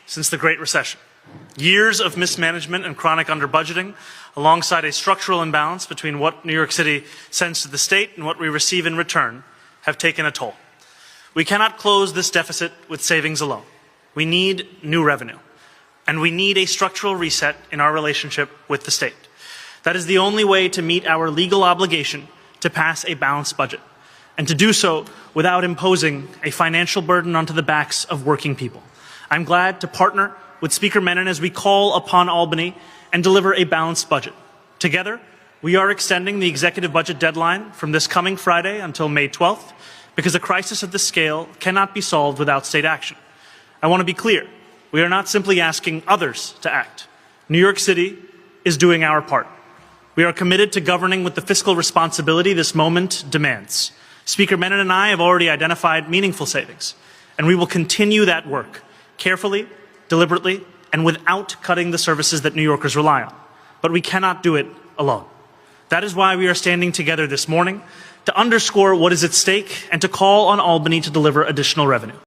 since the Great Recession. Years of mismanagement and chronic under-budgeting, alongside a structural imbalance between what New York City sends to the state and what we receive in return, have taken a toll. We cannot close this deficit with savings alone. We need new revenue, and we need a structural reset in our relationship with the state. That is the only way to meet our legal obligation to pass a balanced budget, and to do so without imposing a financial burden onto the backs of working people. I'm glad to partner with Speaker Menen as we call upon Albany and deliver a balanced budget. Together, we are extending the executive budget deadline from this coming Friday until May 12th, because a crisis of this scale cannot be solved without state action. I want to be clear. We are not simply asking others to act. New York City is doing our part. We are committed to governing with the fiscal responsibility this moment demands. Speaker Menen and I have already identified meaningful savings, and we will continue that work carefully, deliberately, and without cutting the services that New Yorkers rely on. But we cannot do it alone. That is why we are standing together this morning, to underscore what is at stake and to call on Albany to deliver additional revenue.